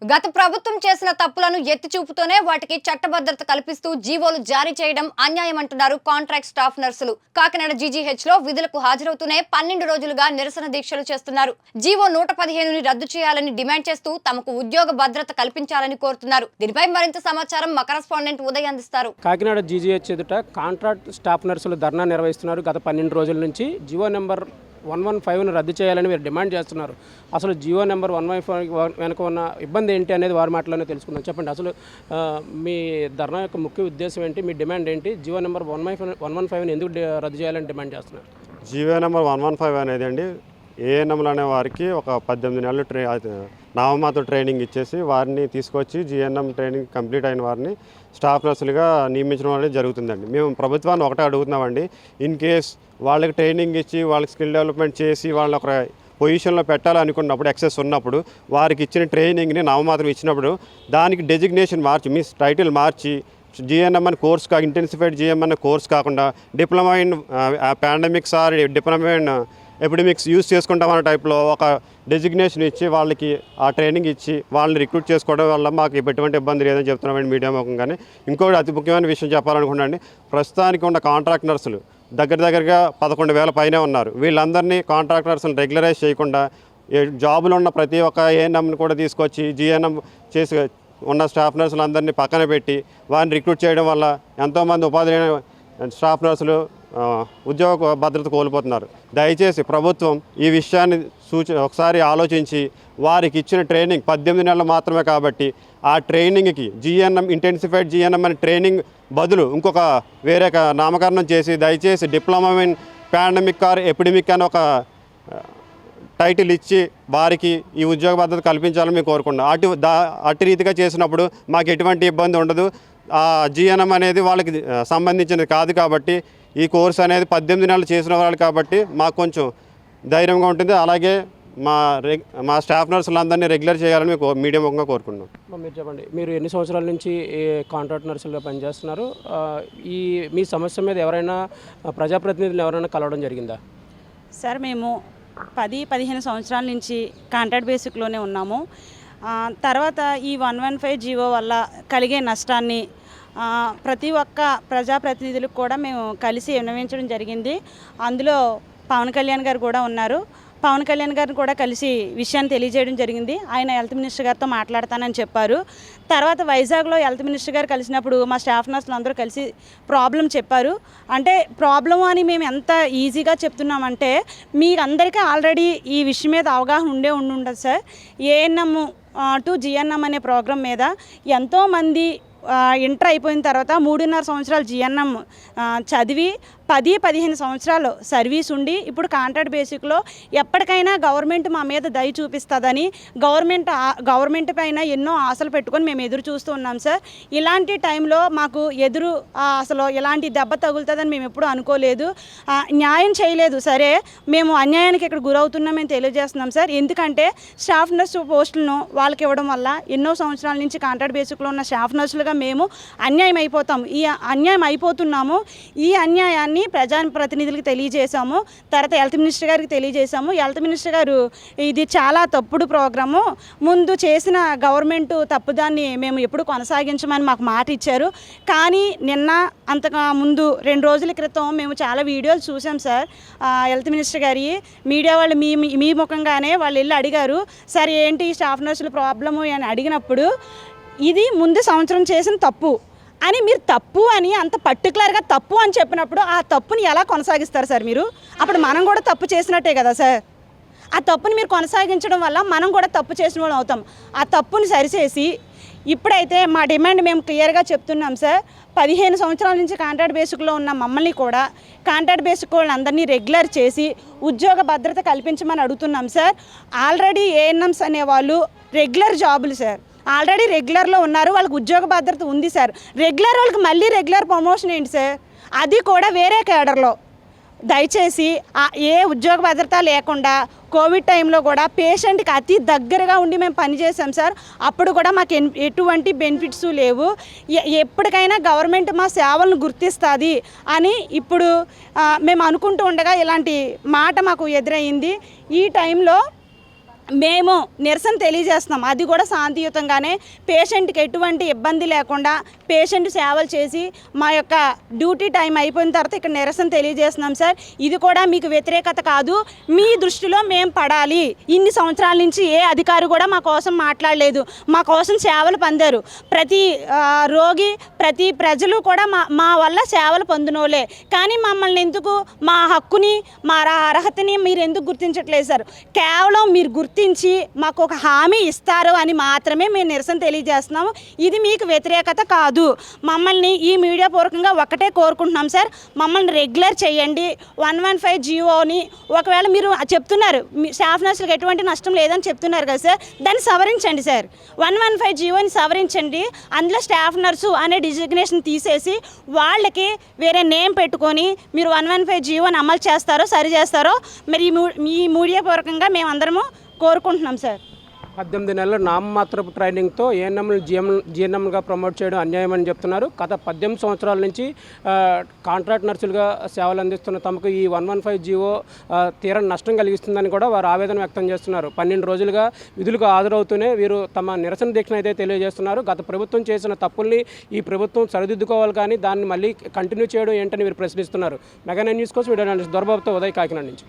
గత ప్రభుత్వం చేసిన తప్పులను ఎత్తి చూపుతూనే వాటికి చట్టబద్ధత కల్పిస్తూ జీవోలు జారీ చేయడం అన్యాయం అంటున్నారు కాంట్రాక్ట్ స్టాఫ్ నర్సులు. కాకినాడ జీజీహెచ్ లో విధులకు హాజరవుతూనే 12 రోజులుగా నిరసన దీక్షలు చేస్తున్నారు. జీవో 115ని రద్దు చేయాలని డిమాండ్ చేస్తూ తమకు ఉద్యోగ భద్రత కల్పించాలని కోరుతున్నారు. దీనిపై మరింత సమాచారం మా కరెస్పాండెంట్ ఉదయ్ అందిస్తారు. కాకినాడ జీజీహెచ్ ఎదుట కాంట్రాక్ట్ స్టాఫ్ నర్సులు ధర్నా నిర్వహిస్తున్నారు. గత 12 రోజుల నుంచి జీవో నెంబర్ 115ను రద్దు చేయాలని వీరు డిమాండ్ చేస్తున్నారు. అసలు జీవో నెంబర్ 115 వెనుక ఉన్న ఇబ్బంది ఏంటి అనేది వారి మాటలోనే తెలుసుకుందాం. చెప్పండి, అసలు మీ ధర్నా యొక్క ముఖ్య ఉద్దేశం ఏంటి, మీ డిమాండ్ ఏంటి, జీవో నెంబర్ 115ని ఎందుకు రద్దు చేయాలని డిమాండ్ చేస్తున్నారు? జీవో నెంబర్ 115 అనేది అండి, ఏఎన్ఎంలు అనే వారికి ఒక 18 నెలలు నామమాత్ర ట్రైనింగ్ ఇచ్చేసి వారిని తీసుకొచ్చి జీఎన్ఎం ట్రైనింగ్ కంప్లీట్ అయిన వారిని స్టాఫ్ నర్సులుగా నియమించడం అనేది జరుగుతుందండి. మేము ప్రభుత్వాన్ని ఒకటే అడుగుతున్నామండి, ఇన్ కేస్ వాళ్ళకి ట్రైనింగ్ ఇచ్చి వాళ్ళకి స్కిల్ డెవలప్మెంట్ చేసి వాళ్ళని ఒక పొజిషన్లో పెట్టాలనుకున్నప్పుడు ఎక్సెస్ ఉన్నప్పుడు వారికి ఇచ్చిన ట్రైనింగ్ని నామమాత్రం ఇచ్చినప్పుడు దానికి డెసిగ్నేషన్ మార్చి మీ టైటిల్ మార్చి జిఎన్ఎం అనే కోర్స్ ఇంటెన్సిఫైడ్ జిఎం అనే కోర్స్ కాకుండా diploma in pandemics or diploma in epidemics use చేసుకుంటామన్న టైప్లో ఒక డెసిగ్నేషన్ ఇచ్చి వాళ్ళకి ఆ ట్రైనింగ్ ఇచ్చి వాళ్ళని రిక్రూట్ చేసుకోవడం వల్ల మాకు ఎటువంటి ఇబ్బంది లేదని చెప్తున్నామండి మీడియా ముఖంగానే. ఇంకొకటి అతి ముఖ్యమైన విషయం చెప్పాలనుకున్నాండి, ప్రస్తుతానికి ఉన్న కాంట్రాక్ట్ నర్సులు దగ్గరగా 11,000 పైనే ఉన్నారు. వీళ్ళందరినీ కాంట్రాక్ట్ నర్సులు రెగ్యులరైజ్ చేయకుండా జాబులు ఉన్న ప్రతి ఒక్క ఏఎన్ఎంని కూడా తీసుకొచ్చి జీఎన్ఎం చేసి ఉన్న స్టాఫ్ నర్సులందరినీ పక్కన పెట్టి వారిని రిక్రూట్ చేయడం వల్ల ఎంతోమంది ఉపాధి లేని స్టాఫ్ నర్సులు ఉద్యోగ భద్రత కోల్పోతున్నారు. దయచేసి ప్రభుత్వం ఈ విషయాన్ని ఒకసారి ఆలోచించి వారికి ఇచ్చిన ట్రైనింగ్ 18 నెలలు మాత్రమే కాబట్టి ఆ ట్రైనింగ్కి జీఎన్ఎం ఇంటెన్సిఫైడ్ జీఎన్ఎం అనే ట్రైనింగ్ బదులు ఇంకొక వేరే నామకరణం చేసి దయచేసి diploma in pandemic or epidemic అని ఒక టైటిల్ ఇచ్చి వారికి ఈ ఉద్యోగ భద్రత కల్పించాలని మేము కోరుకుంటున్నాం. అటు రీతిగా చేసినప్పుడు మాకు ఎటువంటి ఇబ్బంది ఉండదు. ఆ జీఎన్ఎం అనేది వాళ్ళకి సంబంధించినది కాదు కాబట్టి ఈ కోర్స్ అనేది 18 నెలలు చేసిన వాళ్ళు కాబట్టి మాకు కొంచెం ధైర్యంగా ఉంటుంది. అలాగే మా స్టాఫ్ నర్సులందరినీ రెగ్యులర్ చేయాలని మేము మీడియా ముఖంగా కోరుకుంటున్నాం. మీరు చెప్పండి, మీరు ఎన్ని సంవత్సరాల నుంచి కాంట్రాక్ట్ నర్సులుగా పనిచేస్తున్నారు? మీ సమస్య మీద ఎవరైనా ప్రజాప్రతినిధులు ఎవరైనా కలవడం జరిగిందా? సార్, మేము 10-15 సంవత్సరాల నుంచి కాంట్రాక్ట్ బేసిక్లోనే ఉన్నాము. తర్వాత ఈ 115 జీవో వల్ల కలిగే నష్టాన్ని ప్రతి ఒక్క ప్రజాప్రతినిధులకు కూడా మేము కలిసి విన్నవించడం జరిగింది. అందులో పవన్ కళ్యాణ్ గారు కూడా ఉన్నారు. పవన్ కళ్యాణ్ గారిని కూడా కలిసి విషయాన్ని తెలియజేయడం జరిగింది. ఆయన హెల్త్ మినిస్టర్ గారితో మాట్లాడతానని చెప్పారు. తర్వాత వైజాగ్లో హెల్త్ మినిస్టర్ గారు కలిసినప్పుడు మా స్టాఫ్ నర్సులు అందరూ కలిసి ప్రాబ్లం చెప్పారు. అంటే ప్రాబ్లం అని మేము ఎంత ఈజీగా చెప్తున్నామంటే మీరందరికీ ఆల్రెడీ ఈ విషయం మీద అవగాహన ఉండదు సార్. ఏఎన్ఎం టు జిఎన్ఎం అనే ప్రోగ్రాం మీద ఎంతోమంది ఇంటర్ అయిపోయిన తర్వాత 3.5 సంవత్సరాలు జిఎన్ఎం చదివి 10-15 సంవత్సరాలు సర్వీస్ ఉండి ఇప్పుడు కాంట్రాక్ట్ బేసిక్లో ఎప్పటికైనా గవర్నమెంట్ మా మీద దయ చూపిస్తుందని గవర్నమెంట్ పైన ఎన్నో ఆశలు పెట్టుకొని మేము ఎదురు చూస్తూ ఉన్నాం సార్. ఇలాంటి టైంలో మాకు అసలు ఎలాంటి దెబ్బ తగులుతుందని మేము ఎప్పుడూ అనుకోలేదు. న్యాయం చేయలేదు. సరే, మేము అన్యాయానికి ఇక్కడ గురవుతున్నామని తెలియజేస్తున్నాం సార్. ఎందుకంటే స్టాఫ్ నర్సు పోస్టులను వాళ్ళకి ఇవ్వడం వల్ల ఎన్నో సంవత్సరాల నుంచి కాంట్రాక్ట్ బేసిక్లో ఉన్న స్టాఫ్ నర్సులుగా మేము అన్యాయం అయిపోతాం. ఈ అన్యాయం అయిపోతున్నాము. ఈ అన్యాయాన్ని ప్రజాప్రతినిధులకు తెలియజేశాము. తర్వాత హెల్త్ మినిస్టర్ గారికి తెలియజేశాము. హెల్త్ మినిస్టర్ గారు ఇది చాలా తప్పుడు ప్రోగ్రాము, ముందు చేసిన గవర్నమెంట్ తప్పుదాన్ని మేము ఎప్పుడు కొనసాగించమని మాకు మాట ఇచ్చారు. కానీ నిన్న అంతగా ముందు 2 రోజుల క్రితం మేము చాలా వీడియోలు చూసాం సార్. హెల్త్ మినిస్టర్ గారి మీడియా వాళ్ళు మీ ముఖంగానే వాళ్ళు వెళ్ళి అడిగారు, సార్ ఏంటి స్టాఫ్ నర్సుల ప్రాబ్లము అని అడిగినప్పుడు ఇది ముందు సంవత్సరం చేసిన తప్పు అని మీరు తప్పు అని అంత పర్టికులర్గా తప్పు అని చెప్పినప్పుడు ఆ తప్పుని ఎలా కొనసాగిస్తారు సార్ మీరు? అప్పుడు మనం కూడా తప్పు చేసినట్టే కదా సార్. ఆ తప్పుని మీరు కొనసాగించడం వల్ల మనం కూడా తప్పు చేసిన వాళ్ళం అవుతాం. ఆ తప్పుని సరిచేసి ఇప్పుడైతే మా డిమాండ్ మేము క్లియర్గా చెప్తున్నాం సార్. 15 సంవత్సరాల నుంచి కాంట్రాక్ట్ బేసిక్లో ఉన్న మమ్మల్ని కూడా కాంట్రాక్ట్ బేసిక్ వాళ్ళందరినీ రెగ్యులర్ చేసి ఉద్యోగ భద్రత కల్పించమని అడుగుతున్నాం సార్. ఆల్రెడీ ఏఎన్ఎంస్ అనేవాళ్ళు రెగ్యులర్ జాబులు సార్, ఆల్రెడీ రెగ్యులర్లో ఉన్నారు, వాళ్ళకి ఉద్యోగ భద్రత ఉంది సార్. రెగ్యులర్ వాళ్ళకి మళ్ళీ రెగ్యులర్ ప్రమోషన్ ఏంటి సార్? అది కూడా వేరే కేడర్లో. దయచేసి ఏ ఉద్యోగ భద్రత లేకుండా కోవిడ్ టైంలో కూడా పేషెంట్కి అతి దగ్గరగా ఉండి మేము పనిచేసాం సార్. అప్పుడు కూడా మాకు ఎటువంటి బెనిఫిట్స్ లేవు. ఎప్పటికైనా గవర్నమెంట్ మా సేవలను గుర్తిస్తుంది అని ఇప్పుడు మేము అనుకుంటూ ఉండగా ఇలాంటి మాట మాకు ఎదురయ్యింది. ఈ టైంలో మేము నిరసన తెలియజేస్తున్నాం. అది కూడా శాంతియుతంగానే, పేషెంట్కి ఎటువంటి ఇబ్బంది లేకుండా పేషెంట్ సేవలు చేసి మా యొక్క డ్యూటీ టైం అయిపోయిన తర్వాత ఇక్కడ నిరసన తెలియజేస్తున్నాం సార్. ఇది కూడా మీకు వ్యతిరేకత కాదు, మీ దృష్టిలో మేము పడాలి. ఇన్ని సంవత్సరాల నుంచి ఏ అధికారి కూడా మా కోసం మాట్లాడలేదు, మా కోసం సేవలు పొందారు. ప్రతి రోగి, ప్రతి ప్రజలు కూడా మా వల్ల సేవలు పొందినోలే. కానీ మమ్మల్ని ఎందుకు, మా హక్కుని, మా అర్హతని మీరు ఎందుకు గుర్తించట్లేదు సార్? కేవలం మీరు గుర్తించి మాకు ఒక హామీ ఇస్తారు అని మాత్రమే మేము నిరసన తెలియజేస్తున్నాము. ఇది మీకు వ్యతిరేకత కాదు. మమ్మల్ని ఈ మీడియా పూర్వకంగా ఒక్కటే కోరుకుంటున్నాం సార్, మమ్మల్ని రెగ్యులర్ చేయండి. 115 జీవోని ఒకవేళ మీరు చెప్తున్నారు స్టాఫ్ నర్సులకు ఎటువంటి నష్టం లేదని చెప్తున్నారు కదా సార్, దాన్ని సవరించండి సార్. 115 జీవోని సవరించండి. అందులో స్టాఫ్ నర్సు అనే డిజిగ్నేషన్ తీసేసి వాళ్ళకి వేరే నేమ్ పెట్టుకొని మీరు 115 జీవోని అమలు చేస్తారో సరి చేస్తారో మరి ఈ మీడియా పూర్వకంగా మేమందరము కోరుకుంటున్నాం సార్. 18 నెలల నామమాత్రపు ట్రైనింగ్తో ఏఎన్ఎంలు జిఎన్ఎంలుగా ప్రమోట్ చేయడం అన్యాయం అని చెప్తున్నారు. గత 18 సంవత్సరాల నుంచి కాంట్రాక్ట్ నర్సులుగా సేవలు అందిస్తున్న తమకు ఈ 115 జీవో తీరని నష్టం కలిగిస్తుందని కూడా వారు ఆవేదన వ్యక్తం చేస్తున్నారు. 12 రోజులుగా విధులకు హాజరవుతూనే వీరు తమ నిరసన దీక్షను అయితే తెలియజేస్తున్నారు. గత ప్రభుత్వం చేసిన తప్పుల్ని ఈ ప్రభుత్వం సరిదిద్దుకోవాలి, కానీ దాన్ని మళ్ళీ కంటిన్యూ చేయడం ఏంటని వీరు ప్రశ్నిస్తున్నారు. మెగా 9 న్యూస్ కోసం వీడియో దొరబాబుతో ఉదయ్, కాకినాడ నుంచి.